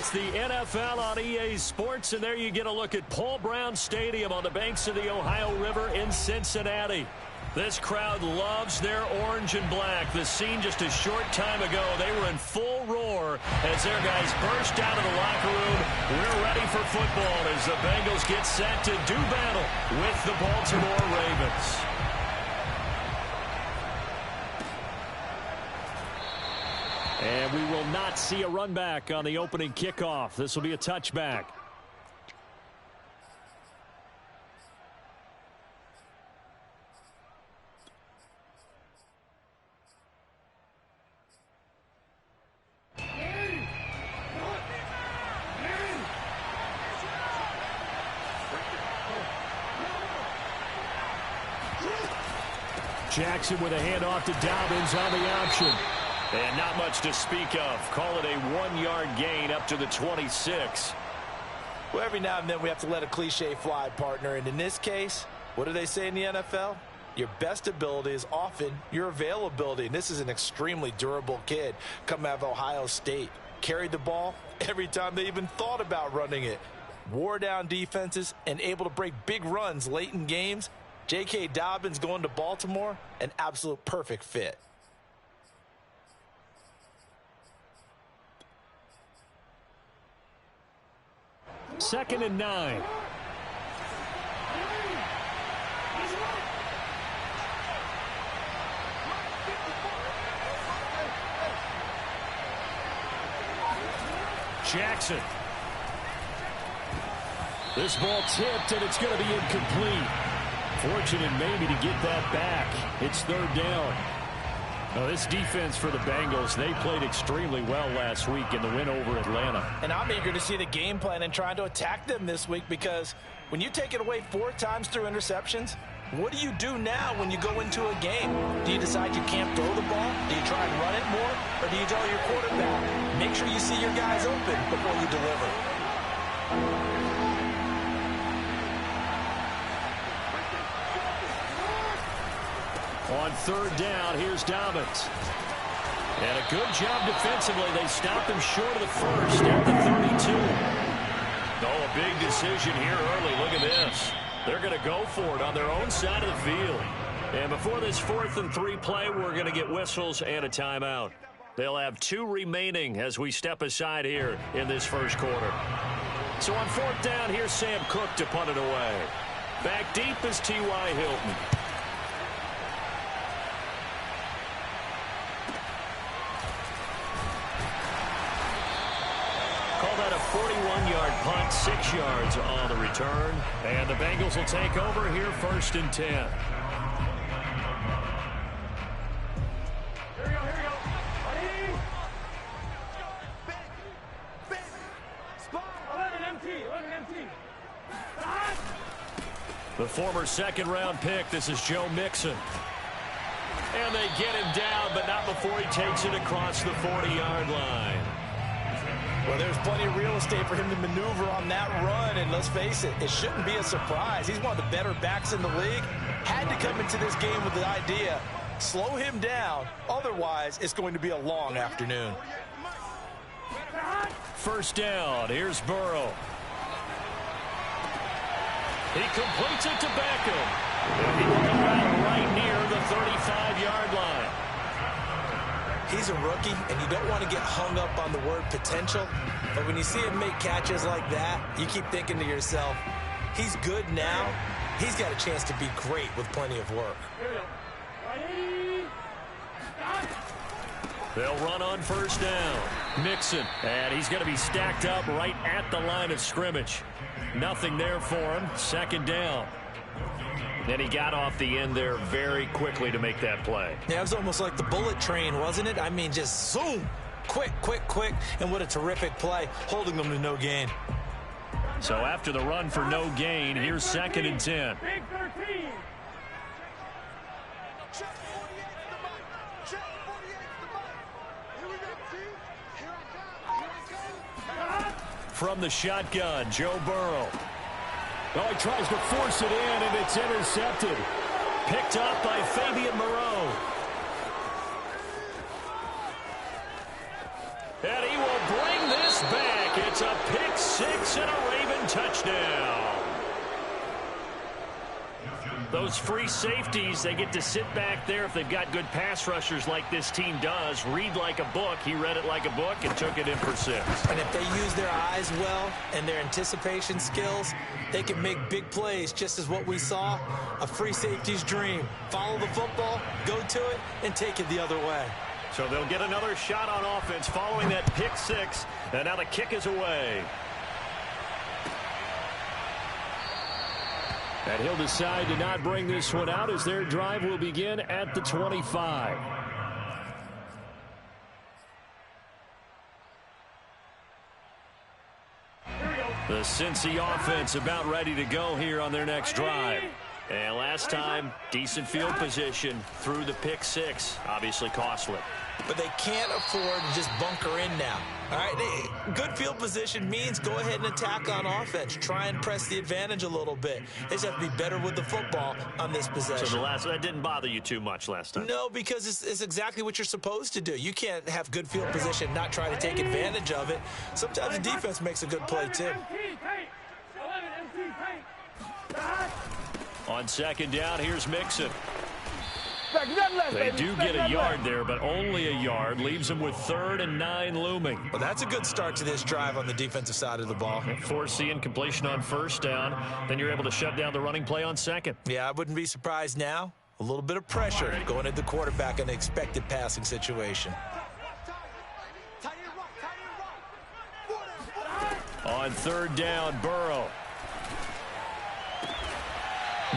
It's the NFL on EA Sports, and there you get a look at Paul Brown Stadium on the banks of the Ohio River in Cincinnati. This crowd loves their orange and black. The scene just a short time ago, they were in full roar as their guys burst out of the locker room. We're ready for football as the Bengals get set to do battle with the Baltimore Ravens. And we will not see a run back on the opening kickoff. This will be a touchback. Jackson with a handoff to Dobbins on the option. And not much to speak of. Call it a 1-yard gain up to the 26. Well, every now and then we have to let a cliche fly, partner. And in this case, what do they say in the NFL? Your best ability is often your availability. And this is an extremely durable kid coming out of Ohio State. Carried the ball every time they even thought about running it. Wore down defenses and able to break big runs late in games. J.K. Dobbins going to Baltimore, an absolute perfect fit. Second and 9. Jackson. This ball tipped, and it's going to be incomplete. Fortunate maybe to get that back. It's third down. Now, this defense for the Bengals, they played extremely well last week in the win over Atlanta. And I'm eager to see the game plan and trying to attack them this week, because when you take it away 4 times through interceptions, what do you do now when you go into a game? Do you decide you can't throw the ball? Do you try and run it more? Or do you tell your quarterback, make sure you see your guys open before you deliver? On third down, here's Dobbins. And a good job defensively. They stopped him short of the first at the 32. Oh, a big decision here early. Look at this. They're going to go for it on their own side of the field. And before this 4th and 3 play, we're going to get whistles and a timeout. They'll have 2 remaining as we step aside here in this first quarter. So on 4th down, here's Sam Cook to punt it away. Back deep is T.Y. Hilton. Call that a 41-yard punt, 6 yards on the return. And the Bengals will take over here 1st and 10. Here we go. Ready? Spot. 11 empty. The former second-round pick, this is Joe Mixon. And they get him down, but not before he takes it across the 40-yard line. Well, there's plenty of real estate for him to maneuver on that run, and let's face it, it shouldn't be a surprise. He's one of the better backs in the league. Had to come into this game with the idea, slow him down, otherwise it's going to be a long afternoon. First down, here's Burrow. He completes it to Beckham. And he will come out right near the 35-yard line. He's a rookie, and you don't want to get hung up on the word potential. But when you see him make catches like that, you keep thinking to yourself, he's good now. He's got a chance to be great with plenty of work. They'll run on first down. Mixon, and he's going to be stacked up right at the line of scrimmage. Nothing there for him. Second down. And he got off the end there very quickly to make that play. Yeah, it was almost like the bullet train, wasn't it? I mean, just zoom. Quick. And what a terrific play, holding them to no gain. So after the run for no gain, here's 2nd and 10. Big 13. From the shotgun, Joe Burrow. Oh, he tries to force it in, and it's intercepted. Picked up by Fabian Moreau. And he will bring this back. It's a pick six and a Raven touchdown. Those free safeties, they get to sit back there if they've got good pass rushers like this team does. Read like a book. He read it like a book and took it in for 6. And if they use their eyes well and their anticipation skills, they can make big plays, just as what we saw, a free safety's dream. Follow the football, go to it, and take it the other way. So they'll get another shot on offense following that pick six, and now the kick is away. And he'll decide to not bring this one out as their drive will begin at the 25. The Cincy offense about ready to go here on their next drive. And last time, decent field position through the pick six. Obviously costly. But they can't afford to just bunker in now. All right, good field position means go ahead and attack on offense. Try and press the advantage a little bit. They just have to be better with the football on this possession. So that didn't bother you too much last time? No, because it's exactly what you're supposed to do. You can't have good field position and not try to take advantage of it. Sometimes the defense makes a good play, too. On second down, here's Mixon. They do get a yard there, but only a yard. Leaves them with 3rd and 9 looming. Well, that's a good start to this drive on the defensive side of the ball. Forcing completion on first down. Then you're able to shut down the running play on second. Yeah, I wouldn't be surprised now. A little bit of pressure going at the quarterback in an expected passing situation. On 3rd down, Burrow.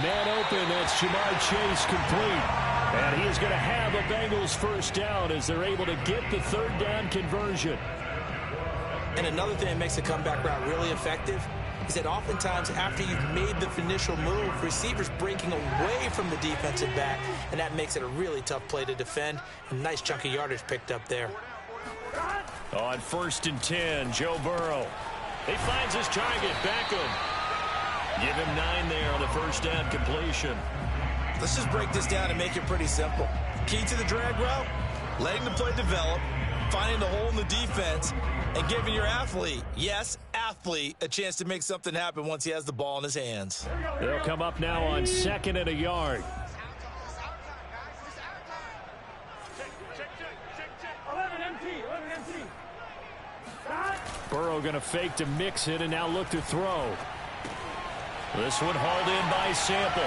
Man open, that's Jamar Chase complete. And he is going to have a Bengals first down as they're able to get the 3rd down conversion. And another thing that makes the comeback route really effective is that oftentimes after you've made the initial move, receivers breaking away from the defensive back, and that makes it a really tough play to defend. A nice chunk of yardage picked up there. On 1st and 10, Joe Burrow. He finds his target, Beckham. Give him 9 there on the first down completion. Let's just break this down and make it pretty simple. Key to the drag route, letting the play develop, finding the hole in the defense, and giving your athlete, yes, athlete, a chance to make something happen once he has the ball in his hands. They'll come up now on 2nd and a yard. Burrow going to fake to Mixon and now look to throw. This one hauled in by Sample.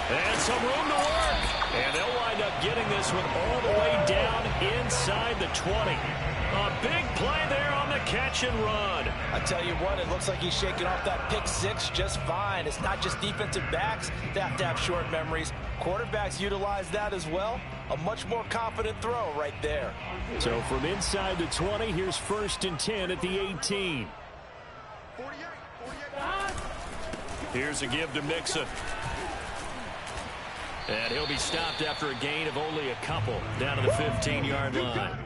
And some room to work. And they'll wind up getting this one all the way down inside the 20. A big play there on the catch and run. I tell you what, it looks like he's shaking off that pick six just fine. It's not just defensive backs that have to have short memories. Quarterbacks utilize that as well. A much more confident throw right there. So from inside the 20, here's 1st and 10 at the 18. Here's a give to Mixon. And he'll be stopped after a gain of only a couple down to the 15-yard line.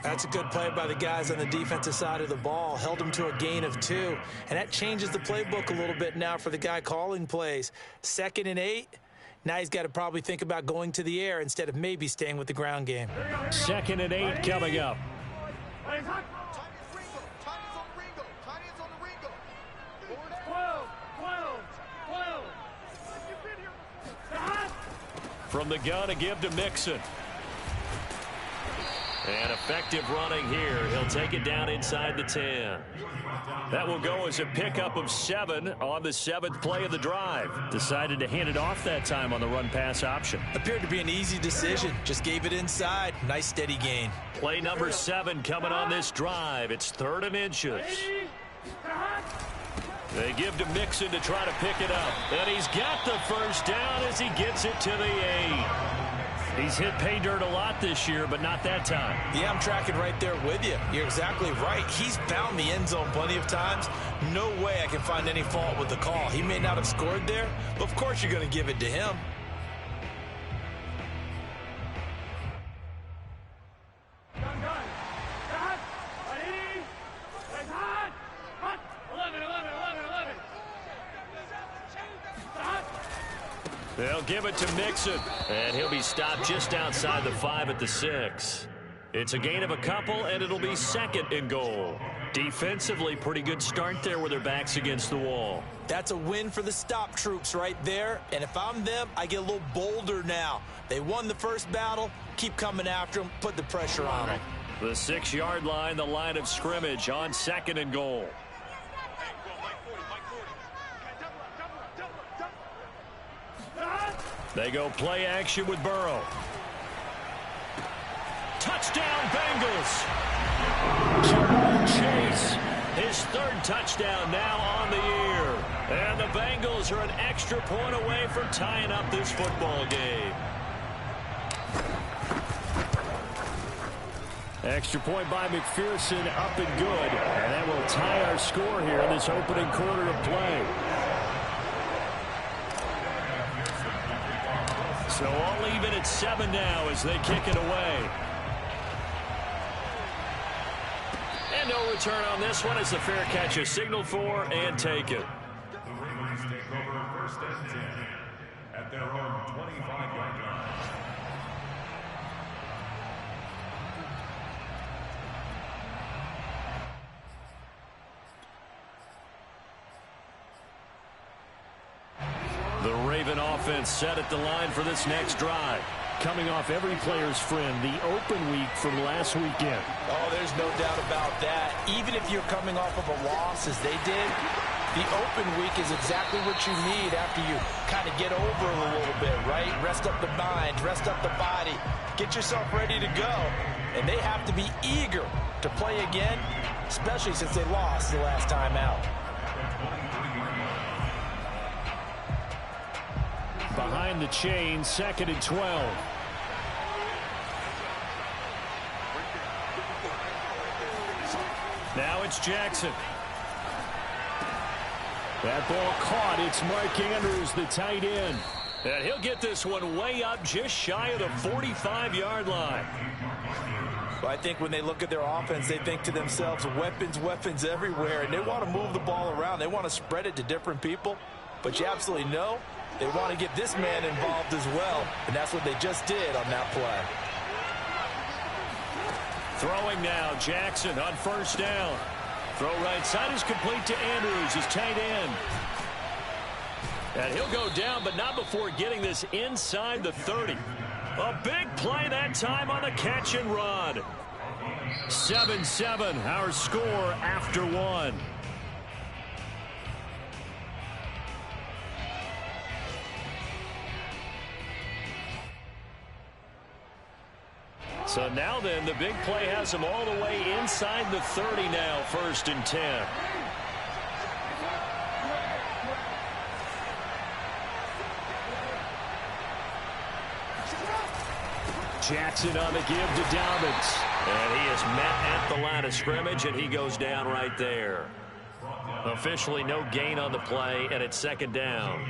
That's a good play by the guys on the defensive side of the ball. Held him to a gain of 2. And that changes the playbook a little bit now for the guy calling plays. 2nd and 8. Now he's got to probably think about going to the air instead of maybe staying with the ground game. 2nd and 8 coming up. From the gun, a give to Mixon. And effective running here. He'll take it down inside the 10. That will go as a pickup of 7 on the 7th play of the drive. Decided to hand it off that time on the run-pass option. Appeared to be an easy decision. Just gave it inside. Nice steady gain. Play number 7 coming on this drive. It's 3rd and inches. They give to Mixon to try to pick it up. And he's got the first down as he gets it to the 8. He's hit pay dirt a lot this year, but not that time. Yeah, I'm tracking right there with you. You're exactly right. He's found the end zone plenty of times. No way I can find any fault with the call. He may not have scored there, but of course you're going to give it to him. They'll give it to Mixon, and he'll be stopped just outside the 5 at the 6. It's a gain of a couple, and it'll be 2nd and goal. Defensively, pretty good start there with their backs against the wall. That's a win for the stop troops right there. And if I'm them, I get a little bolder now. They won the first battle. Keep coming after them. Put the pressure on them. The 6-yard line, the line of scrimmage on 2nd and goal. They go play action with Burrow. Touchdown, Bengals. Chase, his 3rd touchdown now on the year. And the Bengals are an extra point away from tying up this football game. Extra point by McPherson, up and good. And that will tie our score here in this opening quarter of play. So all even at 7 now as they kick it away. And no return on this one as the fair catch is signaled for and taken. The Ravens take over 1st and 10 at their own 25-yard line. The Raven offense set at the line for this next drive. Coming off every player's friend, the open week from last weekend. Oh, there's no doubt about that. Even if you're coming off of a loss as they did, the open week is exactly what you need after you kind of get over a little bit, right? Rest up the mind, rest up the body, get yourself ready to go. And they have to be eager to play again, especially since they lost the last time out. Behind the chain, 2nd and 12. Now it's Jackson. That ball caught. It's Mark Andrews, the tight end. And he'll get this one way up just shy of the 45-yard line. Well, I think when they look at their offense, they think to themselves, weapons, weapons everywhere. And they want to move the ball around. They want to spread it to different people. But you absolutely know they want to get this man involved as well. And that's what they just did on that play. Throwing now, Jackson on 1st down. Throw right side is complete to Andrews, his tight end. And he'll go down, but not before getting this inside the 30. A big play that time on the catch and run. 7-7, our score after 1. So now then, the big play has him all the way inside the 30 now, 1st and 10. Jackson on the give to Dobbins. And he is met at the line of scrimmage, and he goes down right there. Officially no gain on the play, and it's 2nd down.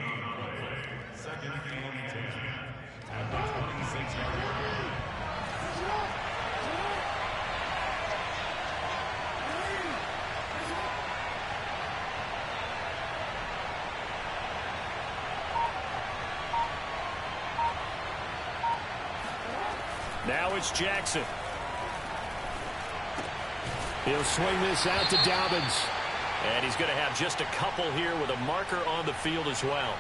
Now it's Jackson. He'll swing this out to Dobbins. And he's going to have just a couple here with a marker on the field as well.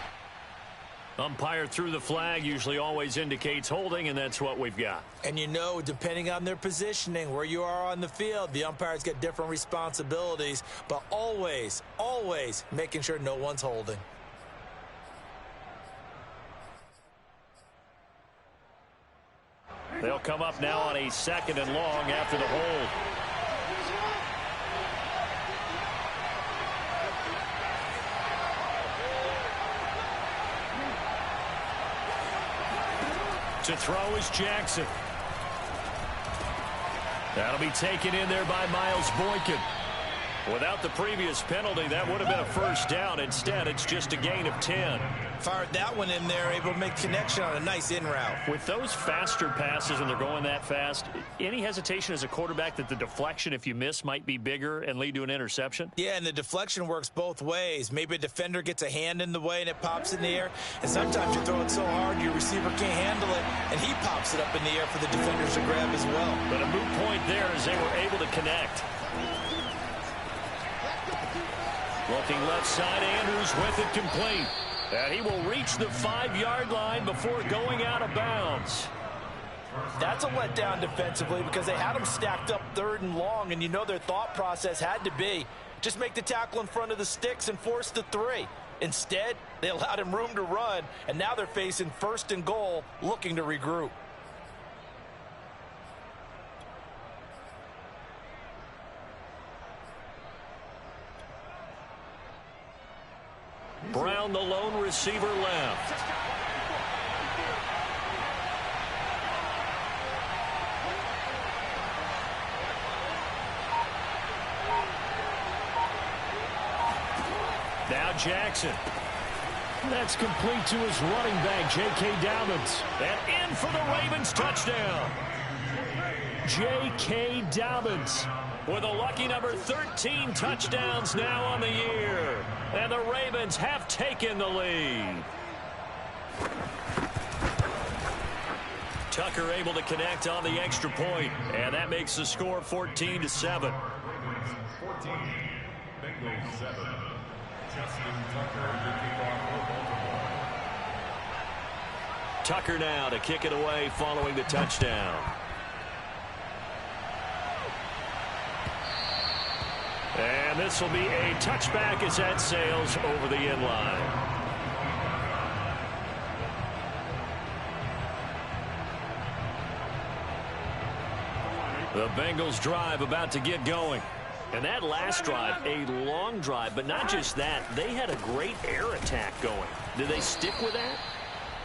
Umpire threw the flag, usually always indicates holding, and that's what we've got. And you know, depending on their positioning, where you are on the field, the umpires get different responsibilities, but always, always making sure no one's holding. They'll come up now on a 2nd and long after the hold. To throw is Jackson. That'll be taken in there by Miles Boykin. Without the previous penalty, that would have been a 1st down. Instead, it's just a gain of 10. Fired that one in there, able to make connection on a nice in route. With those faster passes and they're going that fast, any hesitation as a quarterback that the deflection, if you miss, might be bigger and lead to an interception? Yeah, and the deflection works both ways. Maybe a defender gets a hand in the way and it pops in the air. And sometimes you throw it so hard your receiver can't handle it, and he pops it up in the air for the defenders to grab as well. But a moot point there as they were able to connect. Looking left side, Andrews with it complete. And he will reach the 5-yard line before going out of bounds. That's a letdown defensively because they had him stacked up 3rd and long, and you know their thought process had to be just make the tackle in front of the sticks and force the 3. Instead, they allowed him room to run, and now they're facing 1st and goal, looking to regroup. Brown, the lone receiver, left. Now Jackson. That's complete to his running back, J.K. Dobbins. And in for the Ravens touchdown. J.K. Dobbins with a lucky number 13 touchdowns now on the year. And the Ravens have taken the lead. Tucker able to connect on the extra point, and that makes the score 14-7. 14, Bengals 7. Justin Tucker to kick off for Baltimore. Tucker now to kick it away following the touchdown. And this will be a touchback as that sails over the end line. The Bengals drive about to get going. And that last drive, a long drive, but not just that, they had a great air attack going. Did they stick with that?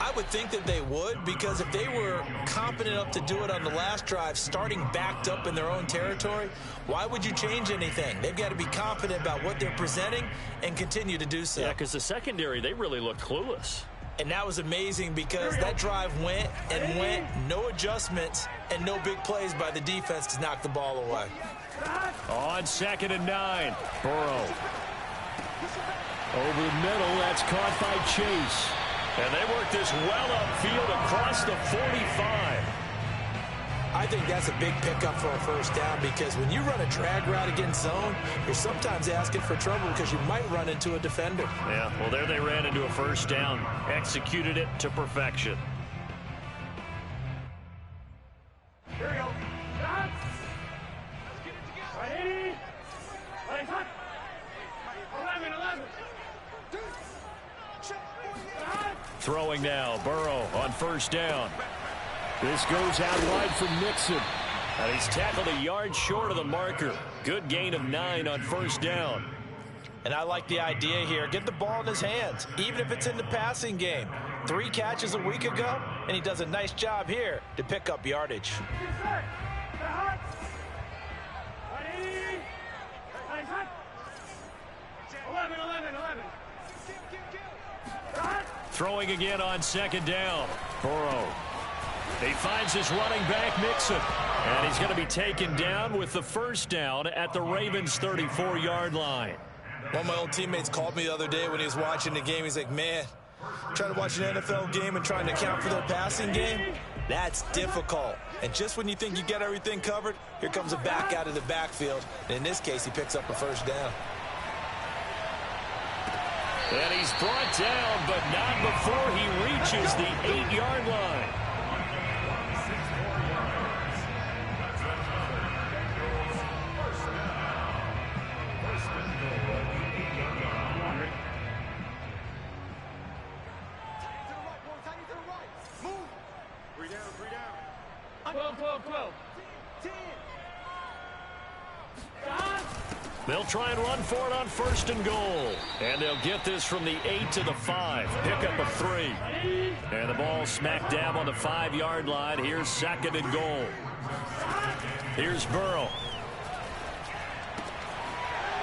I would think that they would, because if they were competent enough to do it on the last drive, starting backed up in their own territory, why would you change anything? They've got to be confident about what they're presenting and continue to do so. Yeah, because the secondary, they really looked clueless. And that was amazing because that drive went and went, no adjustments, and no big plays by the defense to knock the ball away. On 2nd and 9, Burrow. Over the middle, that's caught by Chase. And they work this well upfield across the 45. I think that's a big pickup for a first down because when you run a drag route against zone, you're sometimes asking for trouble because you might run into a defender. Yeah, well, there they ran into a first down. Executed it to perfection. Here we go. Let's get it together. 80. Play hot. 11. Throwing now, Burrow on first down. This goes out wide for Mixon. And he's tackled a yard short of the marker. Good gain of 9 on first down. And I like the idea here. Get the ball in his hands, even if it's in the passing game. 3 catches a week ago, and he does a nice job here to pick up yardage. 11. Throwing again on 2nd down. Burrow. He finds his running back, Mixon. And he's going to be taken down with the first down at the Ravens' 34-yard line. One of my old teammates called me the other day when he was watching the game. He's like, man, trying to watch an NFL game and trying to account for their passing game, that's difficult. And just when you think you get everything covered, here comes a back out of the backfield. And in this case, he picks up a first down. And he's brought down, but not before he reaches the 8-yard line. They'll try and run for it on 1st and goal. And they'll get this from the 8 to the 5. Pickup of 3. And the ball smack dab on the 5-yard line. Here's 2nd and goal. Here's Burrow.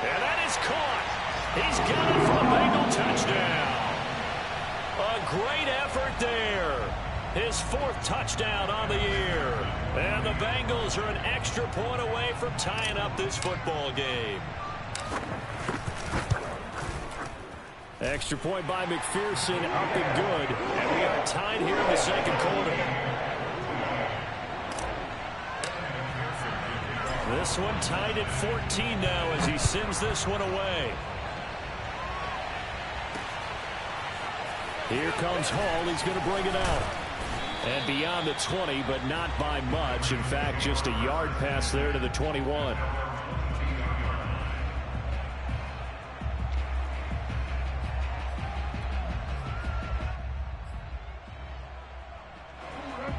And that is caught. He's got it for a Bengal touchdown. A great effort there. His 4th touchdown on the year. And the Bengals are an extra point away from tying up this football game. Extra point by McPherson, up and good. And we are tied here in the 2nd quarter. This one tied at 14 now as he sends this one away. Here comes Hall. He's going to bring it out. And beyond the 20, but not by much. In fact, just a yard pass there to the 21.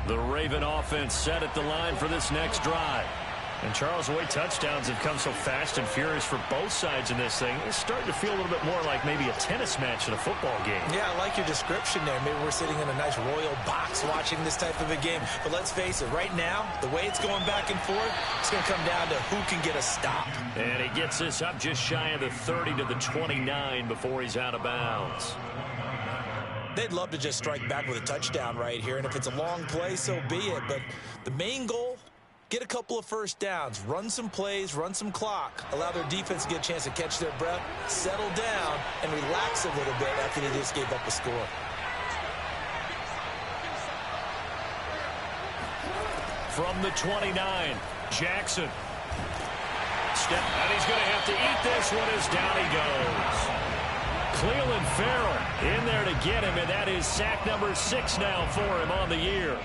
The Raven offense set at the line for this next drive. And Charles, the way touchdowns have come so fast and furious for both sides in this thing, it's starting to feel a little bit more like maybe a tennis match in a football game. Yeah, I like your description there. Maybe we're sitting in a nice royal box watching this type of a game. But let's face it, right now, the way it's going back and forth, it's going to come down to who can get a stop. And he gets this up just shy of the 30 to the 29 before he's out of bounds. They'd love to just strike back with a touchdown right here, and if it's a long play, so be it. But the main goal, get a couple of first downs, run some plays, run some clock, allow their defense to get a chance to catch their breath, settle down, and relax a little bit after they just gave up a score. From the 29, Jackson. Step, and he's going to have to eat this one as down he goes. Cleveland Farrell in there to get him, and that is sack number 6 now for him on the year.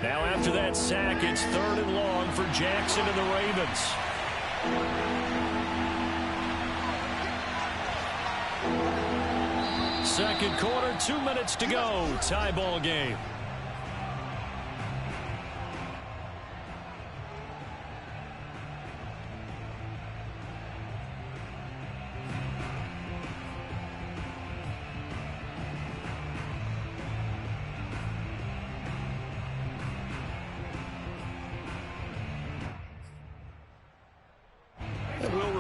Now after that sack, it's 3rd and long for Jackson and the Ravens. Second quarter, 2 minutes to go. Tie ball game.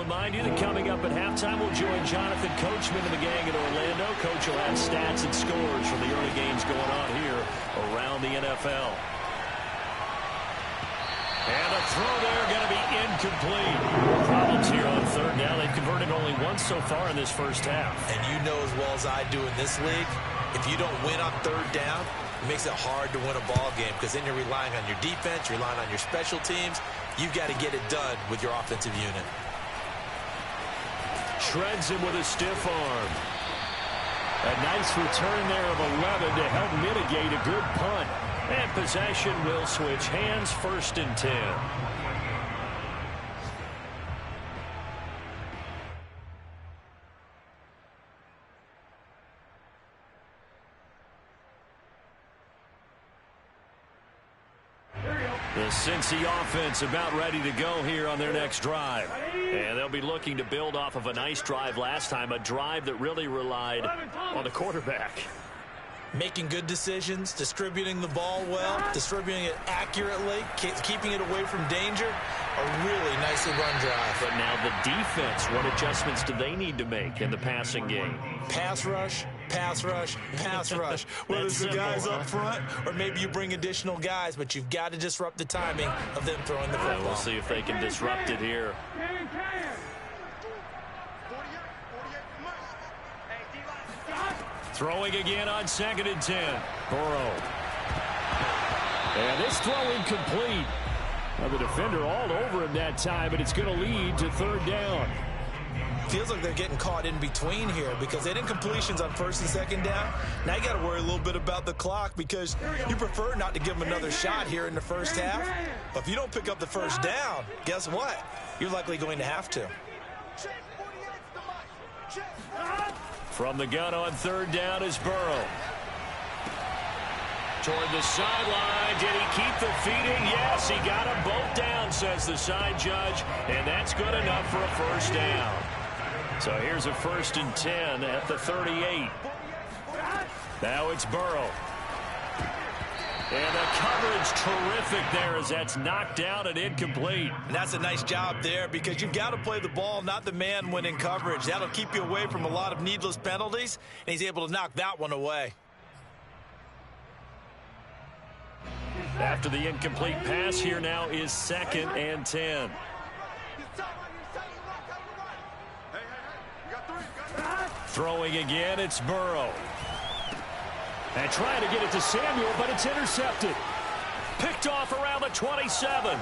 Remind you that coming up at halftime, we'll join Jonathan Coachman and the gang in Orlando. Coach will have stats and scores from the early games going on here around the NFL. And a throw there going to be incomplete. Problems here on 3rd down. They've converted only once so far in this first half. And you know as well as I do in this league, if you don't win on 3rd down, it makes it hard to win a ball game because then you're relying on your defense, you're relying on your special teams. You've got to get it done with your offensive unit. Shreds him with a stiff arm. A nice return there of 11 to help mitigate a good punt. And possession will switch hands, 1st and 10. The Cincy offense about ready to go here on their next drive. And they'll be looking to build off of a nice drive last time, a drive that really relied on the quarterback. Making good decisions, distributing the ball well, distributing it accurately, keeping it away from danger. A really nicely run drive. But now the defense, what adjustments do they need to make in the passing game? Pass rush, pass rush, pass rush. Whether it's the guys up front or maybe you bring additional guys, but you've got to disrupt the timing of them throwing the football. We'll see if they can disrupt it here. Throwing again on 2nd and 10. Burrow. And this throw incomplete. Now the defender all over him that time, but it's going to lead to 3rd down. Feels like they're getting caught in between here because they didn't completions on 1st and 2nd down. Now you got to worry a little bit about the clock because you prefer not to give them another shot here in the first half. But if you don't pick up the 1st down, guess what? You're likely going to have to. From the gun on 3rd down is Burrow. Toward the sideline. Did he keep the feeding? Yes, he got them both down, says the side judge. And that's good enough for a 1st down. So here's a 1st and 10 at the 38. Now it's Burrow. And the coverage terrific there as that's knocked down and incomplete. And that's a nice job there because you've got to play the ball, not the man when in coverage. That'll keep you away from a lot of needless penalties, and he's able to knock that one away. After the incomplete pass, here now is 2nd and 10. Throwing again, it's Burrow. And trying to get it to Samuel, but it's intercepted. Picked off around the 27.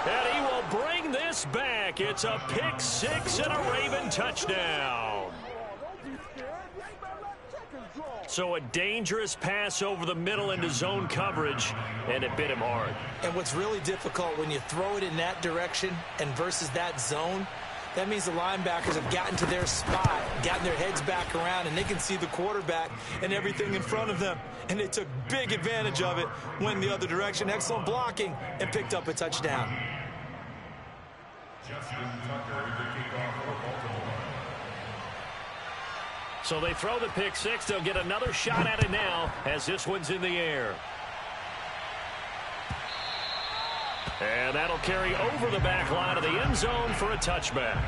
And he will bring this back. It's a pick six and a Raven touchdown. So a dangerous pass over the middle into zone coverage, and it bit him hard. And what's really difficult when you throw it in that direction and versus that zone, that means the linebackers have gotten to their spot, gotten their heads back around, and they can see the quarterback and everything in front of them. And they took big advantage of it, went the other direction, excellent blocking, and picked up a touchdown. Justin Tucker with the kickoff for Baltimore. So they throw the pick six. They'll get another shot at it now as this one's in the air. And that'll carry over the back line of the end zone for a touchback.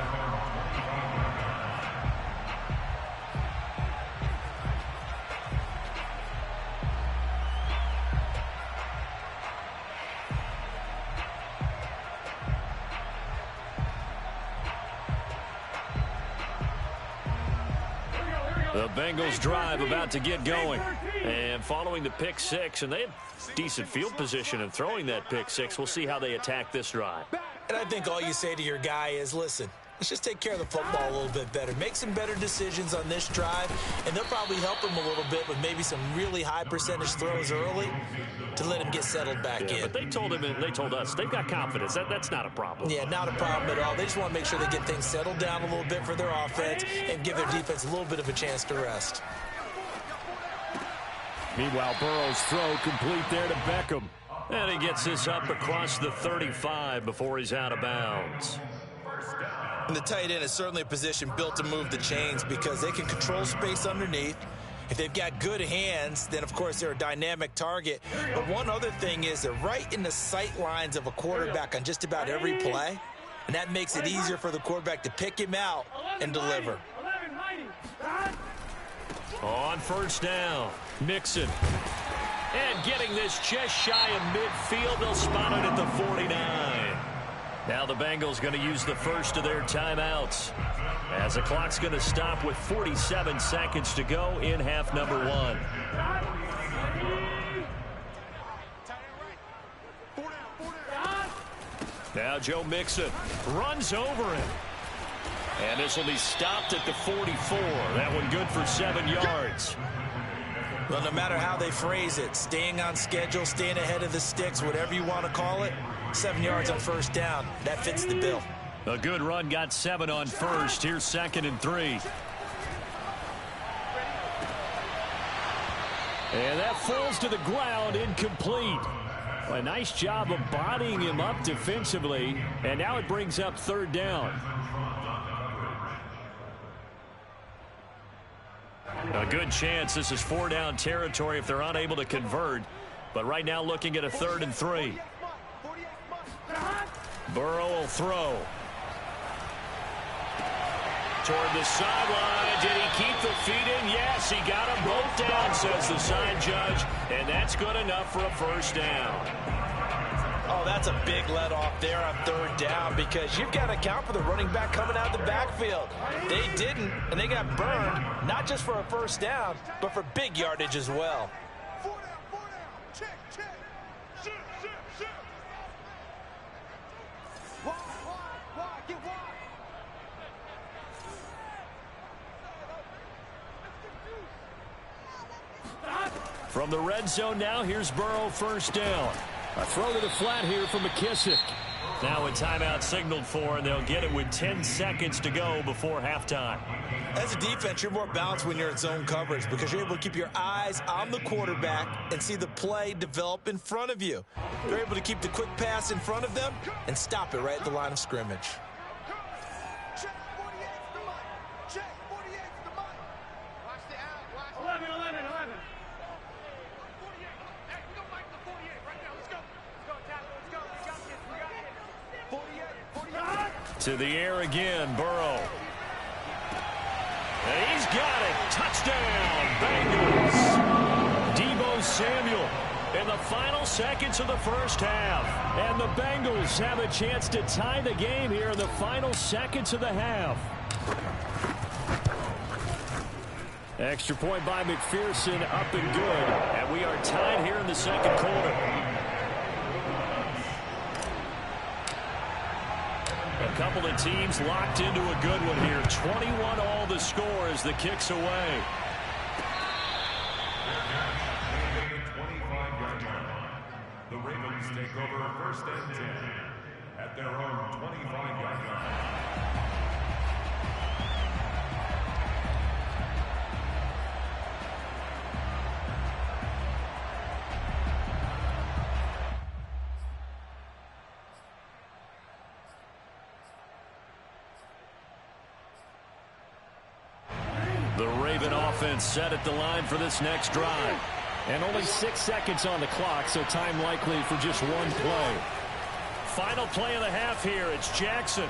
The Bengals drive about to get going. And following the pick six, and they have decent field position in throwing that pick six. We'll see how they attack this drive. And I think all you say to your guy is, listen, let's just take care of the football a little bit better. Make some better decisions on this drive, and they'll probably help him a little bit with maybe some really high percentage throws early to let him get settled back in. But they told him, and they told us, they've got confidence. That's not a problem. Yeah, not a problem at all. They just want to make sure they get things settled down a little bit for their offense and give their defense a little bit of a chance to rest. Meanwhile, Burrow's throw complete there to Beckham. And he gets this up across the 35 before he's out of bounds. And the tight end is certainly a position built to move the chains because they can control space underneath. If they've got good hands, then, of course, they're a dynamic target. But one other thing is they're right in the sight lines of a quarterback on just about every play. And that makes it easier for the quarterback to pick him out and deliver. On first down, Mixon. And getting this just shy of midfield, they'll spot it at the 49. Now the Bengals going to use the first of their timeouts, as the clock's going to stop with 47 seconds to go in half number one. Now Joe Mixon runs over him. And this will be stopped at the 44. That one good for 7 yards. Well, no matter how they phrase it, staying on schedule, staying ahead of the sticks, whatever you want to call it, 7 yards on first down. That fits the bill. A good run got 7 on first. Here's 2nd and 3. And that falls to the ground, incomplete. A nice job of bodying him up defensively. And now it brings up 3rd down. A good chance this is 4-down territory if they're unable to convert. But right now looking at a 3rd and 3. Burrow will throw. Toward the sideline. Did he keep the feet in? Yes, he got them both down, says the side judge. And that's good enough for a first down. Oh, that's a big let off there on 3rd down because you've got to account for the running back coming out of the backfield. They didn't, and they got burned, not just for a first down, but for big yardage as well. From the red zone now, here's Burrow, first down. A throw to the flat here from McKissick. Now a timeout signaled for, and they'll get it with 10 seconds to go before halftime. As a defense, you're more balanced when you're in zone coverage because you're able to keep your eyes on the quarterback and see the play develop in front of you. You're able to keep the quick pass in front of them and stop it right at the line of scrimmage. To the air again, Burrow. And he's got it. Touchdown, Bengals. Deebo Samuel in the final seconds of the first half. And the Bengals have a chance to tie the game here in the final seconds of the half. Extra point by McPherson, up and good. And we are tied here in the second quarter. A couple of teams locked into a good one here. 21 all the score as the kick's away. The Ravens take over first and 10 at their own 25-yard line. The Raven offense set at the line for this next drive. And only 6 seconds on the clock, so time likely for just one play. Final play of the half here. It's Jackson.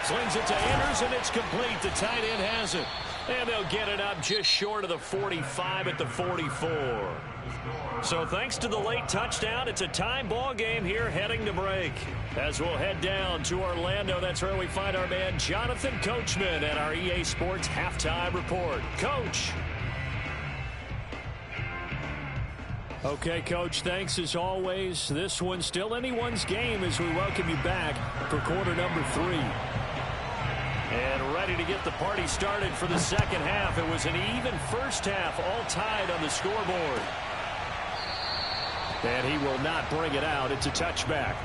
Slings it to Anders, and it's complete. The tight end has it. And they'll get it up just short of the 45 at the 44. So thanks to the late touchdown, it's a tie ball game here heading to break. As we'll head down to Orlando, that's where we find our man Jonathan Coachman at our EA Sports Halftime Report. Coach. Okay, Coach, thanks as always. This one's still anyone's game as we welcome you back for quarter number 3. And ready to get the party started for the second half. It was an even first half, all tied on the scoreboard. And he will not bring it out. It's a touchback.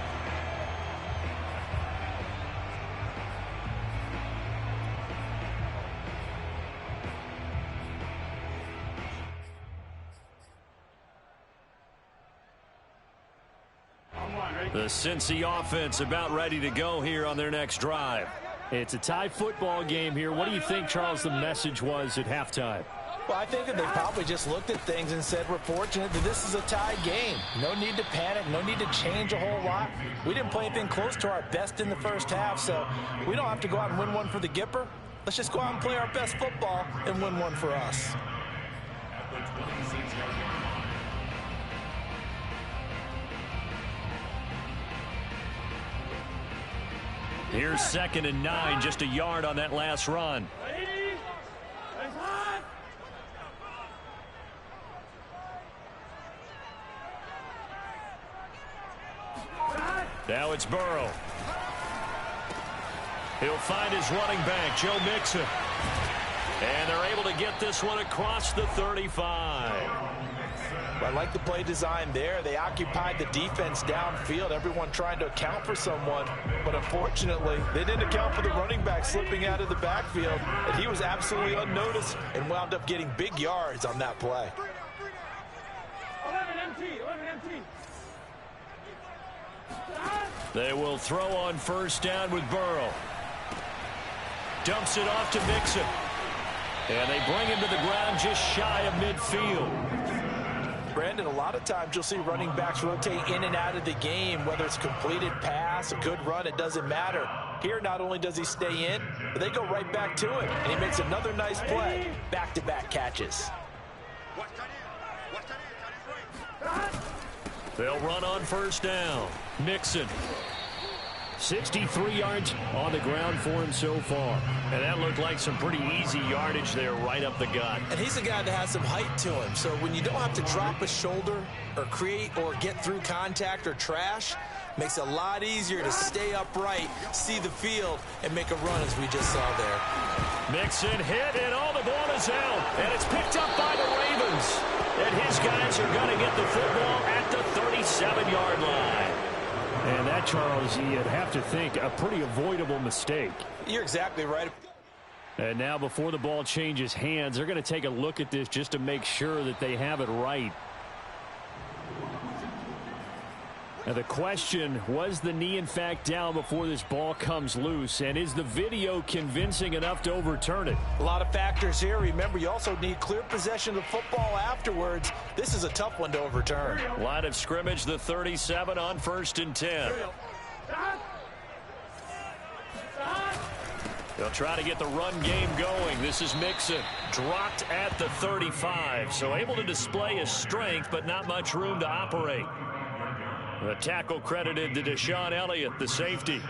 The Cincy offense about ready to go here on their next drive. It's a tie football game here. What do you think, Charles, the message was at halftime? Well, I think that they probably just looked at things and said, we're fortunate that this is a tie game. No need to panic. No need to change a whole lot. We didn't play anything close to our best in the first half, so we don't have to go out and win one for the Gipper. Let's just go out and play our best football and win one for us. At the 26-yard line. Here's 2nd and 9, just a yard on that last run. Now it's Burrow. He'll find his running back, Joe Mixon. And they're able to get this one across the 35. I like the play design there. They occupied the defense downfield, everyone trying to account for someone. But unfortunately, they didn't account for the running back slipping out of the backfield. And he was absolutely unnoticed and wound up getting big yards on that play. 11 MT. They will throw on first down with Burrow. Dumps it off to Mixon. And they bring him to the ground just shy of midfield. Brandon, a lot of times you'll see running backs rotate in and out of the game, whether it's completed pass, a good run, it doesn't matter. Here, not only does he stay in, but they go right back to it, and he makes another nice play. Back-to-back catches. They'll run on first down. Mixon. 63 yards on the ground for him so far. And that looked like some pretty easy yardage there right up the gut. And he's a guy that has some height to him. So when you don't have to drop a shoulder or create or get through contact or trash, makes it a lot easier to stay upright, see the field, and make a run as we just saw there. Mixon hit, and all the ball is out. And it's picked up by the Ravens. And his guys are going to get the football at the 37-yard line. And that, Charles, you'd have to think a pretty avoidable mistake. You're exactly right. And now before the ball changes hands, they're going to take a look at this just to make sure that they have it right. Now the question, was the knee in fact down before this ball comes loose? And is the video convincing enough to overturn it? A lot of factors here. Remember, you also need clear possession of the football afterwards. This is a tough one to overturn. Line of scrimmage, the 37 on 1st and 10. They'll try to get the run game going. This is Mixon. Dropped at the 35. So able to display his strength, but not much room to operate. The tackle credited to Deshaun Elliott, the safety.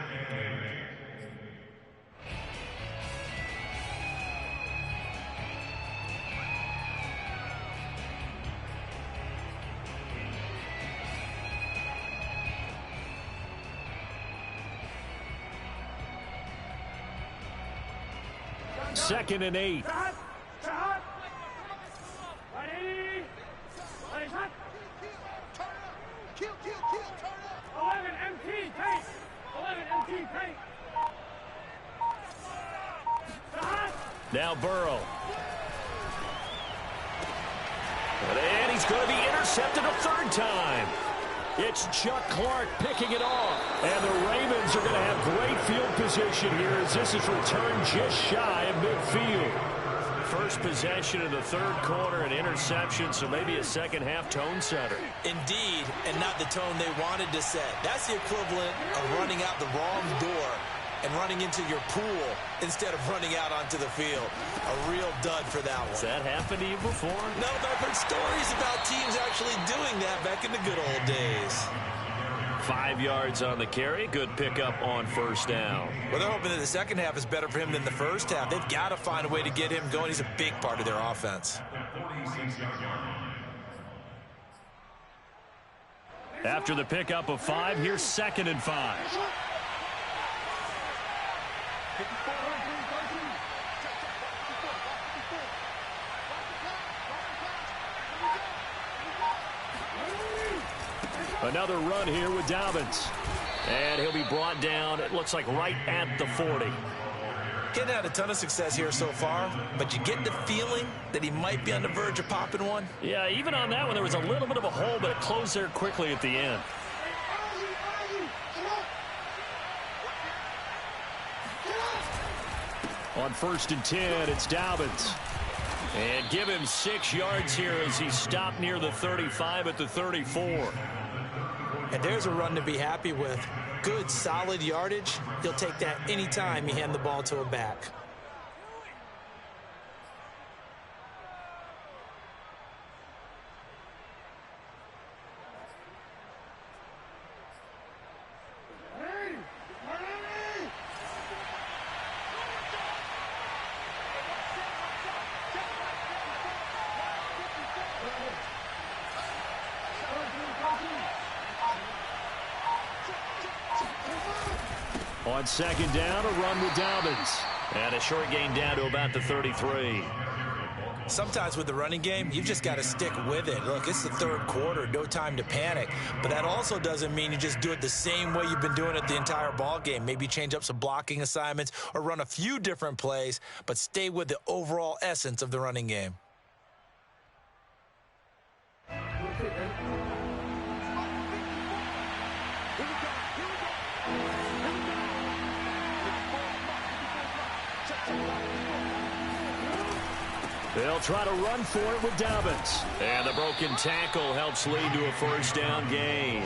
Second and 8. Now Burrow. And he's going to be intercepted a third time. It's Chuck Clark picking it off. And the Ravens are going to have great field position here as this is returned just shy of midfield. First possession of the third quarter, an interception, so maybe a second-half tone setter. Indeed, and not the tone they wanted to set. That's the equivalent of running out the wrong door and running into your pool instead of running out onto the field. A real dud for that one. Has that happened to you before? No, but I've heard stories about teams actually doing that back in the good old days. 5 yards on the carry. Good pickup on first down. Well, they're hoping that the second half is better for him than the first half. They've got to find a way to get him going. He's a big part of their offense. After the pickup of 5, here's 2nd and 5. Another run here with Dobbins. And he'll be brought down, it looks like, right at the 40. Getting had a ton of success here so far, but you get the feeling that he might be on the verge of popping one. Yeah, even on that one, there was a little bit of a hole, but it closed there quickly at the end. On 1st and 10, it's Dobbins. And give him 6 yards here as he stopped near the 35 at the 34. And there's a run to be happy with. Good, solid yardage. He'll take that anytime you hand the ball to a back. On 2nd down, a run with Dobbins. And a short gain down to about the 33. Sometimes with the running game, you've just got to stick with it. Look, it's the third quarter, no time to panic. But that also doesn't mean you just do it the same way you've been doing it the entire ball game. Maybe change up some blocking assignments or run a few different plays, but stay with the overall essence of the running game. They'll try to run for it with Dobbins. And the broken tackle helps lead to a first down gain.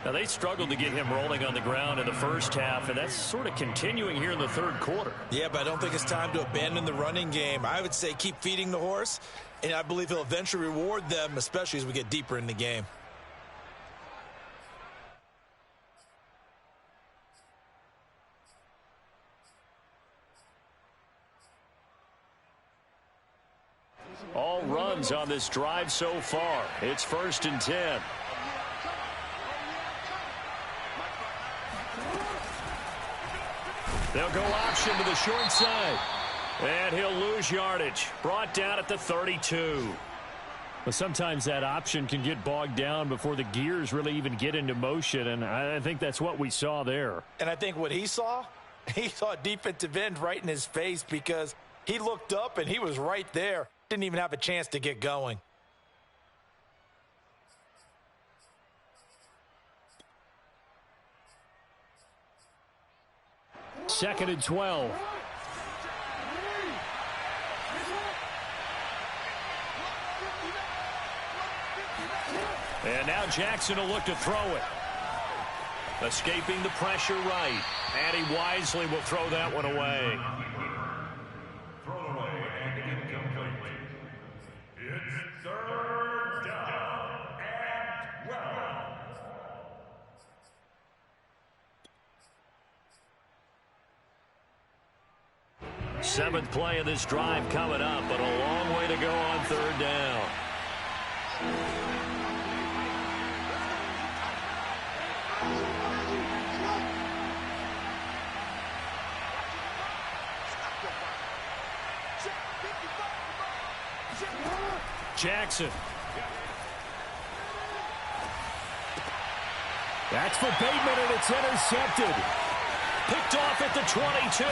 Now, they struggled to get him rolling on the ground in the first half, and that's sort of continuing here in the third quarter. Yeah, but I don't think it's time to abandon the running game. I would say keep feeding the horse, and I believe he'll eventually reward them, especially as we get deeper in the game. All runs on this drive so far. It's 1st and 10. They'll go option to the short side. And he'll lose yardage. Brought down at the 32. Well, sometimes that option can get bogged down before the gears really even get into motion, and I think that's what we saw there. And I think what he saw defensive end right in his face because he looked up and he was right there. Didn't even have a chance to get going. Second and 12. And now Jackson will look to throw it. Escaping the pressure right. And he wisely will throw that one away. Thrown away and incomplete. It's third down and 12. Seventh play of this drive coming up, but a long way to go on third down. Jackson. That's for Bateman, and it's intercepted. Picked off at the 22.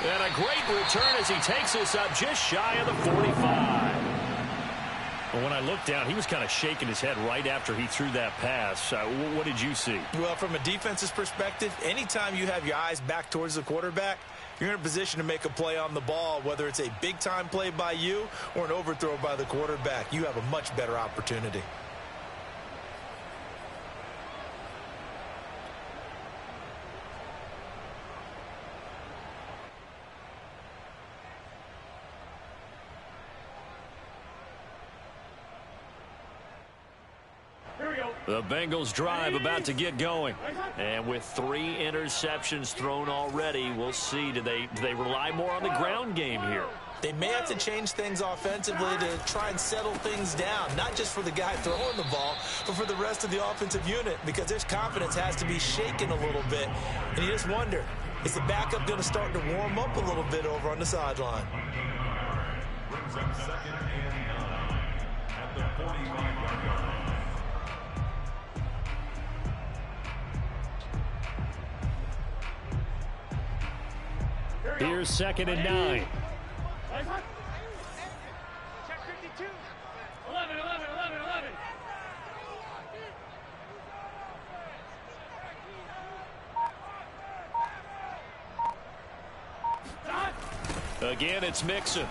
And a great return as he takes this up just shy of the 45. Well, when I looked down, he was kind of shaking his head right after he threw that pass. What did you see? Well, from a defense's perspective, anytime you have your eyes back towards the quarterback, you're in a position to make a play on the ball, whether it's a big-time play by you or an overthrow by the quarterback. You have a much better opportunity. The Bengals drive about to get going. And with 3 interceptions thrown already, we'll see. Do they rely more on the ground game here? They may have to change things offensively to try and settle things down, not just for the guy throwing the ball, but for the rest of the offensive unit, because their confidence has to be shaken a little bit. And you just wonder, is the backup going to start to warm up a little bit over on the sideline? Brings up second and 9 at the 45-yard line. Here's second and 9. Check 52. 11, 11, 11, 11. Again, it's Mixon.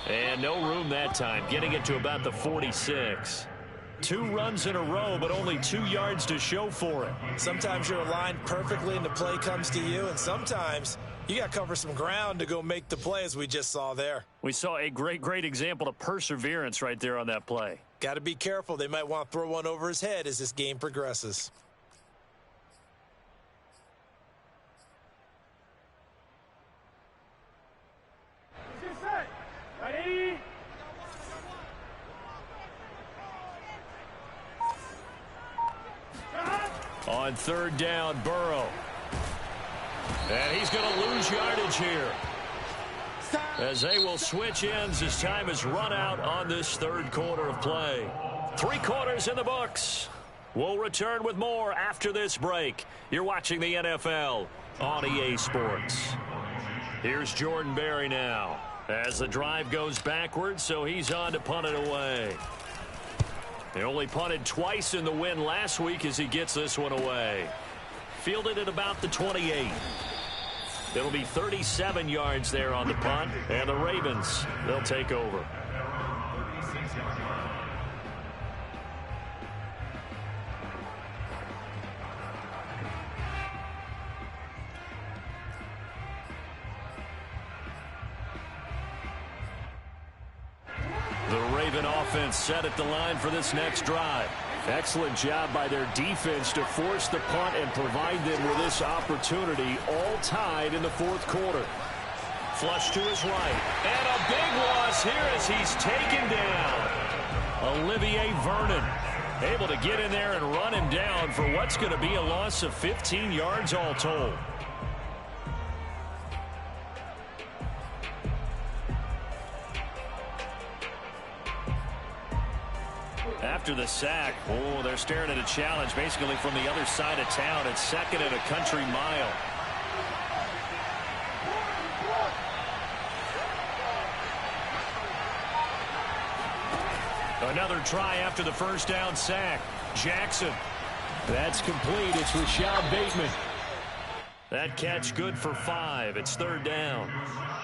And no room that time, getting it to about the 46. 2 runs in a row, but only 2 yards to show for it. Sometimes you're aligned perfectly and the play comes to you, and sometimes you got to cover some ground to go make the play, as we just saw there. We saw a great example of perseverance right there on that play. Got to be careful. They might want to throw one over his head as this game progresses. Get set. Ready? On third down, Burrow. And he's going to lose yardage here, as they will switch ends as time is run out on this third quarter of play. 3 quarters in the books. We'll return with more after this break. You're watching the NFL on EA Sports. Here's Jordan Berry now as the drive goes backwards, so he's on to punt it away. He only punted twice in the win last week as he gets this one away. Fielded at about the 28. It'll be 37 yards there on the punt, and the Ravens, they'll take over. The Raven offense set at the line for this next drive. Excellent job by their defense to force the punt and provide them with this opportunity, all tied in the fourth quarter. Flush to his right. And a big loss here as he's taken down. Olivier Vernon able to get in there and run him down for what's going to be a loss of 15 yards all told. After the sack, they're staring at a challenge basically from the other side of town. It's second and a country mile. Another try after the first down sack. Jackson. That's complete. It's Rashad Bateman. That catch good for 5. It's third down.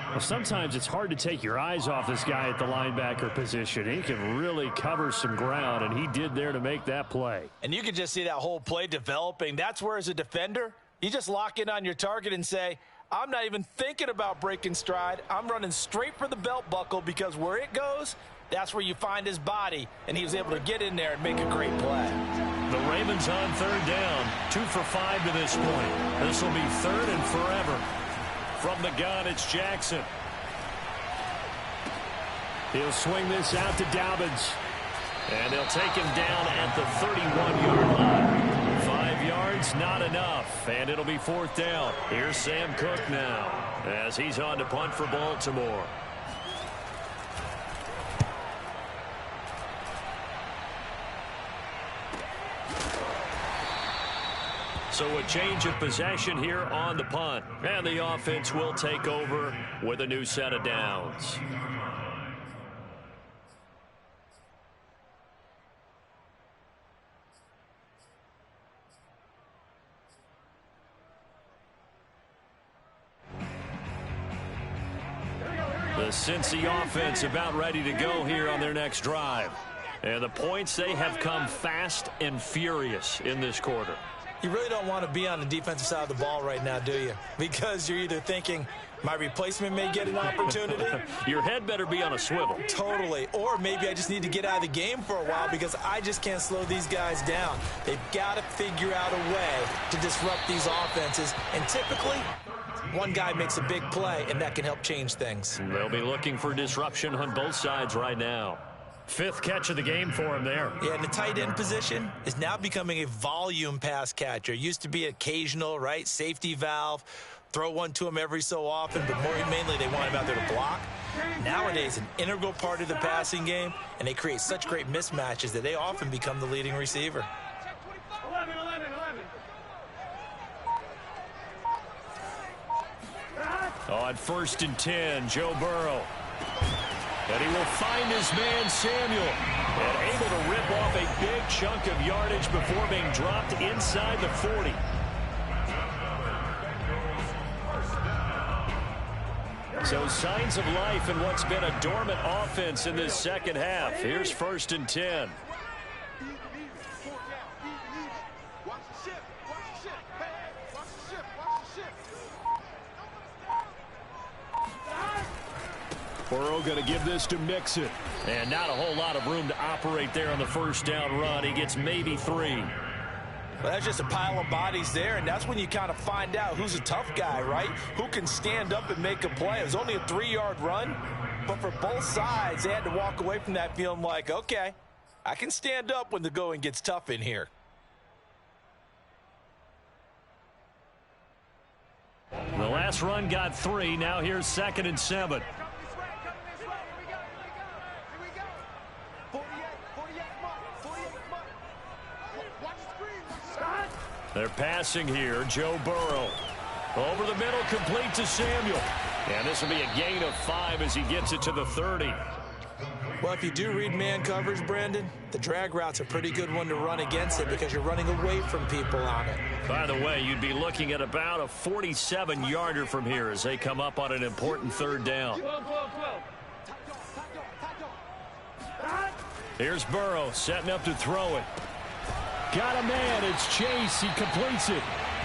Well, sometimes it's hard to take your eyes off this guy at the linebacker position. He can really cover some ground, and he did there to make that play. And you can just see that whole play developing. That's where, as a defender, you just lock in on your target and say, I'm not even thinking about breaking stride. I'm running straight for the belt buckle, because where it goes, that's where you find his body, and he was able to get in there and make a great play. The Ravens on third down, 2 for 5 to this point. This will be third and forever. From the gun, it's Jackson. He'll swing this out to Dobbins. And they'll take him down at the 31-yard line. 5 yards, not enough. And it'll be fourth down. Here's Sam Cook now, as he's on to punt for Baltimore. So a change of possession here on the punt. And the offense will take over with a new set of downs. The Cincy offense about ready to go here on their next drive. And the points, they have come fast and furious in this quarter. You really don't want to be on the defensive side of the ball right now, do you? Because you're either thinking, my replacement may get an opportunity. Your head better be on a swivel. Totally. Or maybe I just need to get out of the game for a while because I just can't slow these guys down. They've got to figure out a way to disrupt these offenses. And typically, one guy makes a big play, and that can help change things. They'll be looking for disruption on both sides right now. 5th catch of the game for him there. Yeah, and the tight end position is now becoming a volume pass catcher. Used to be occasional, right? Safety valve. Throw one to him every so often, but mainly they want him out there to block. Nowadays, an integral part of the passing game, and they create such great mismatches that they often become the leading receiver. 11. On 1st and 10, Joe Burrow. And he will find his man, Samuel, and able to rip off a big chunk of yardage before being dropped inside the 40. So signs of life in what's been a dormant offense in this second half. Here's 1st and 10. Burrow going to give this to Mixon. And not a whole lot of room to operate there on the first down run. He gets maybe 3. Well, that's just a pile of bodies there, and that's when you kind of find out who's a tough guy, right? Who can stand up and make a play. It was only a 3-yard run, but for both sides, they had to walk away from that feeling like, okay, I can stand up when the going gets tough in here. The last run got 3. Now here's 2nd and 7. They're passing here. Joe Burrow. Over the middle, complete to Samuel. And this will be a gain of 5 as he gets it to the 30. Well, if you do read man coverage, Brandon, the drag route's a pretty good one to run against it because you're running away from people on it. By the way, you'd be looking at about a 47-yarder from here as they come up on an important 3rd down. 12. Here's Burrow setting up to throw it. Got a man. It's Chase. He completes it.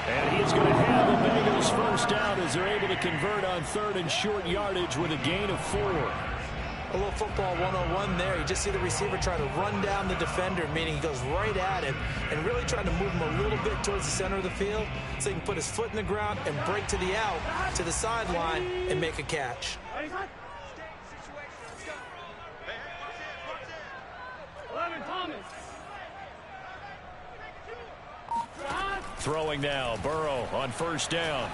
And he's going to have the Bengals first down as they're able to convert on 3rd and short yardage with a gain of 4. A little football 101 there. You just see the receiver try to run down the defender, meaning he goes right at him and really trying to move him a little bit towards the center of the field so he can put his foot in the ground and break to the out, to the sideline, and make a catch. 11, Thomas. Throwing now, Burrow on 1st down.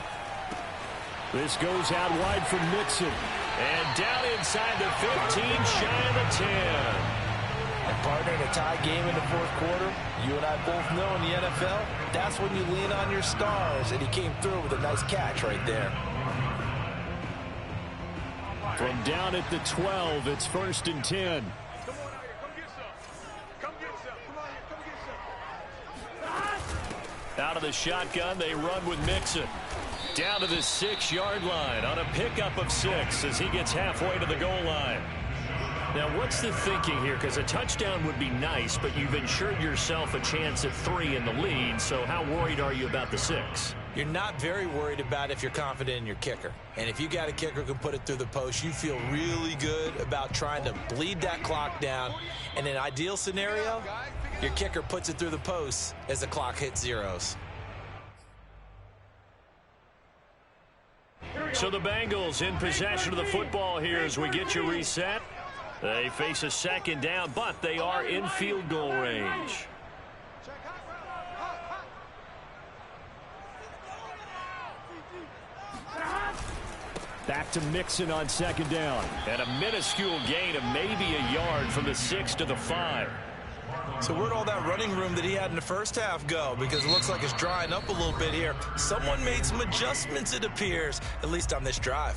This goes out wide for Mixon. And down inside the 15, shy of the 10. And partner, in a tie game in the 4th quarter, you and I both know in the NFL, that's when you lean on your stars, and he came through with a nice catch right there. From down at the 12, it's 1st and 10. Out of the shotgun, they run with Mixon. Down to the 6-yard line on a pickup of 6 as he gets halfway to the goal line. Now, what's the thinking here? Because a touchdown would be nice, but you've ensured yourself a chance at 3 in the lead, so how worried are you about the 6? You're not very worried about if you're confident in your kicker. And if you got a kicker who can put it through the post, you feel really good about trying to bleed that clock down. In an ideal scenario, your kicker puts it through the post as the clock hits zeros. So the Bengals in possession of the football here as we get you reset. They face a second down, but they are in field goal range. Back to Mixon on second down. And a minuscule gain of maybe a yard from the 6 to the 5. So where'd all that running room that he had in the first half go? Because it looks like it's drying up a little bit here. Someone made some adjustments, it appears, at least on this drive.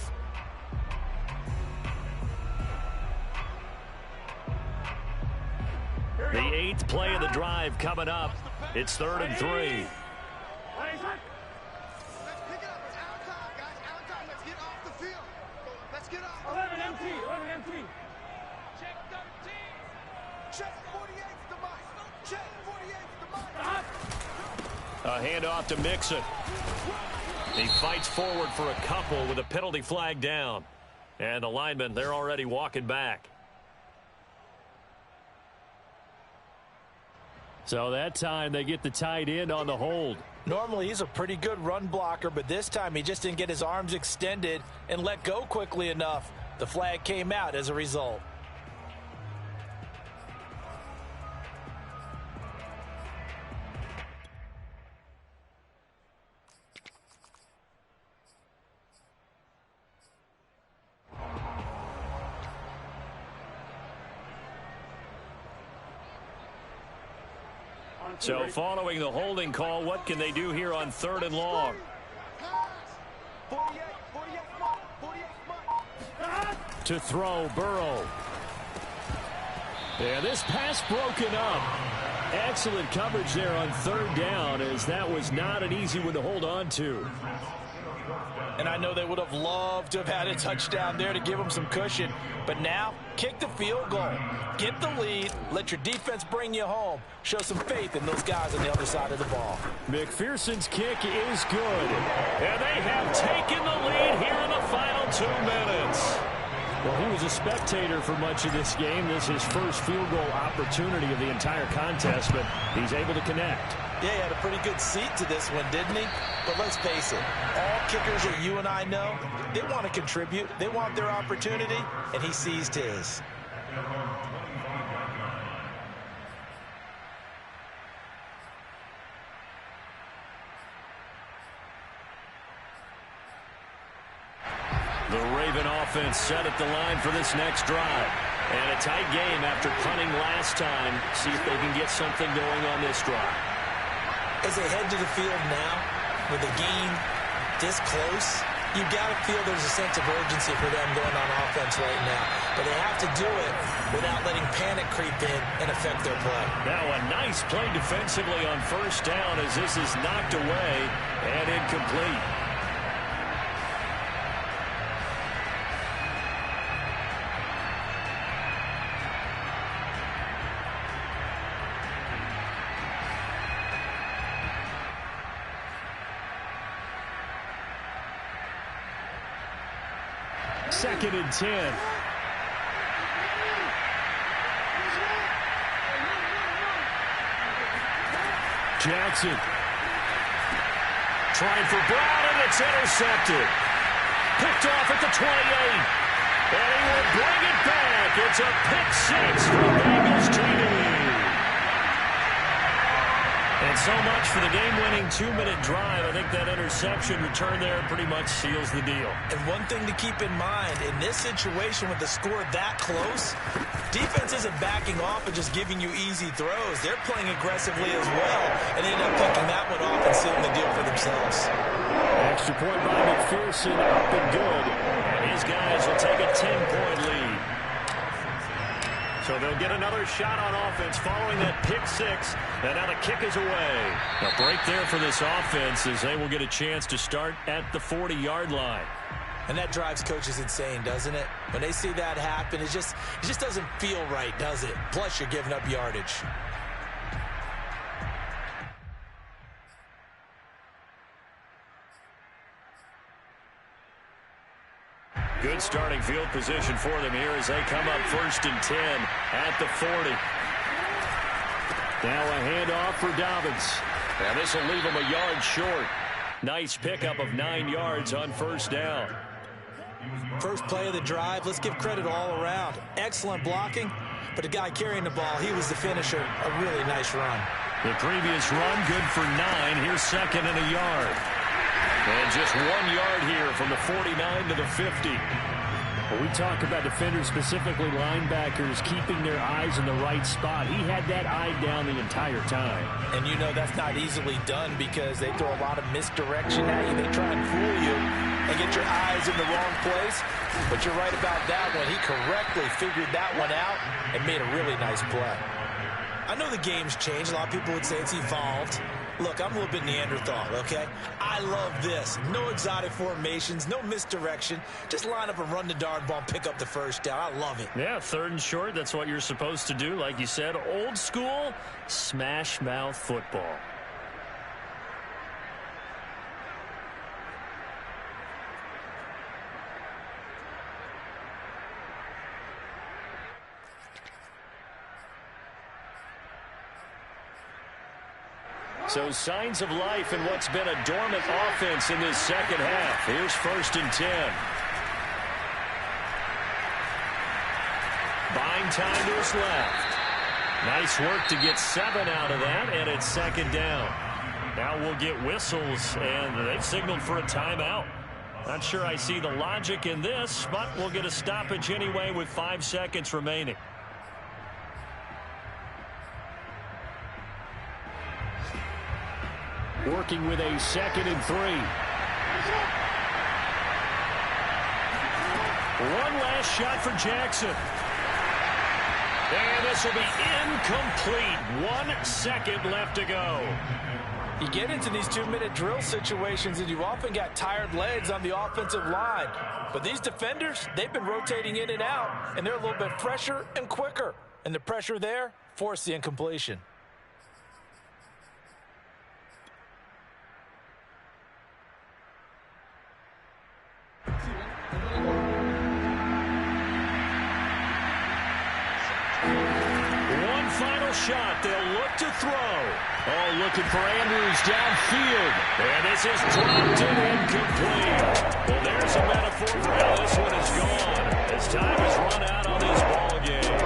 The 8th play of the drive coming up. It's 3rd and 3. Let's pick it up. It's our time, guys. Our time. Let's get off the field. Let's get off. 11 MT. 11 MT. Check 13. Check 48's the mic. Check 48's the mic. A handoff to Mixon. He fights forward for a couple with a penalty flag down. And the linemen, they're already walking back. So that time they get the tight end on the hold. Normally he's a pretty good run blocker, but this time he just didn't get his arms extended and let go quickly enough. The flag came out as a result. So following the holding call, what can they do here on 3rd and long? To throw, Burrow. Yeah, this pass broken up. Excellent coverage there on 3rd down, as that was not an easy one to hold on to. And I know they would have loved to have had a touchdown there to give them some cushion. But now, kick the field goal. Get the lead. Let your defense bring you home. Show some faith in those guys on the other side of the ball. McPherson's kick is good. And they have taken the lead here in the final 2 minutes. Well, he was a spectator for much of this game. This is his first field goal opportunity of the entire contest, but he's able to connect. Yeah, he had a pretty good seat to this one, didn't he? But let's face it, all kickers that you and I know, they want to contribute. They want their opportunity, and he seized his. The Raven offense set at the line for this next drive. And a tight game after punting last time. See if they can get something going on this drive. As they head to the field now, with the game this close, you've got to feel there's a sense of urgency for them going on offense right now. But they have to do it without letting panic creep in and affect their play. Now a nice play defensively on 1st down as this is knocked away and incomplete. Second and 10. Jackson. Trying for Brown, and it's intercepted. Picked off at the 28. And he will bring it back. It's a pick 6 for Bengals TD. And so much for the game-winning 2-minute drive. I think that interception return there pretty much seals the deal. And one thing to keep in mind, in this situation with the score that close, defense isn't backing off and just giving you easy throws. They're playing aggressively as well, and they end up picking that one off and sealing the deal for themselves. Extra point by McPherson, up and good. And his guys will take a 10-point lead. So they'll get another shot on offense following that pick six. And now the kick is away. A break there for this offense as they will get a chance to start at the 40-yard line. And that drives coaches insane, doesn't it? When they see that happen, it just doesn't feel right, does it? Plus, you're giving up yardage. Good starting field position for them here as they come up 1st and 10 at the 40. Now a handoff for Dobbins. And this will leave him a yard short. Nice pickup of 9 yards on 1st down. First play of the drive, let's give credit all around. Excellent blocking, but the guy carrying the ball, he was the finisher. A really nice run. The previous run, good for 9. Here's 2nd and a yard. And just 1 yard here from the 49 to the 50. Well, we talk about defenders, specifically linebackers, keeping their eyes in the right spot. He had that eye down the entire time. And you know that's not easily done because they throw a lot of misdirection at you. They try and fool you and get your eyes in the wrong place. But you're right about that one. He correctly figured that one out and made a really nice play. I know the game's changed. A lot of people would say it's evolved. Look, I'm a little bit Neanderthal, okay? I love this. No exotic formations, no misdirection. Just line up and run the darn ball and pick up the 1st down. I love it. Yeah, 3rd and short, that's what you're supposed to do. Like you said, old school, smash mouth football. So signs of life in what's been a dormant offense in this second half. Here's 1st and 10. Buying time to his left. Nice work to get 7 out of that, and it's 2nd down. Now we'll get whistles, and they've signaled for a timeout. Not sure I see the logic in this, but we'll get a stoppage anyway with 5 seconds remaining. Working with a 2nd and 3. One last shot for Jackson. And this will be incomplete. 1 second left to go. You get into these 2-minute drill situations and you often got tired legs on the offensive line. But these defenders, they've been rotating in and out, and they're a little bit fresher and quicker. And the pressure there forced the incompletion. Shot, they'll look to throw. Oh, looking for Andrews downfield. And this is dropped and incomplete. Well, there's a metaphor for how this one is gone. As time has run out on this ball game.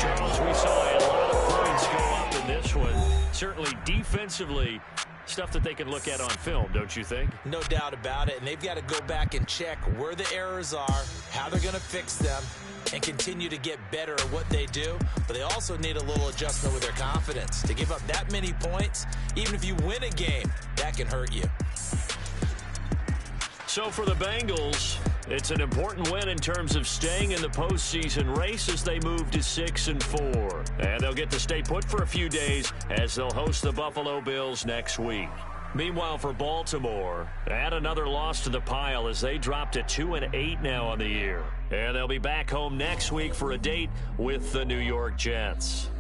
Charles, we saw a lot of points go up in this one. Certainly defensively, stuff that they can look at on film, don't you think? No doubt about it. And they've got to go back and check where the errors are, how they're going to fix them, and continue to get better at what they do. But they also need a little adjustment with their confidence. To give up that many points, even if you win a game, that can hurt you. So for the Bengals, it's an important win in terms of staying in the postseason race as they move to 6-4. And they'll get to stay put for a few days as they'll host the Buffalo Bills next week. Meanwhile, for Baltimore, add another loss to the pile as they drop to 2-8 now on the year. And they'll be back home next week for a date with the New York Jets.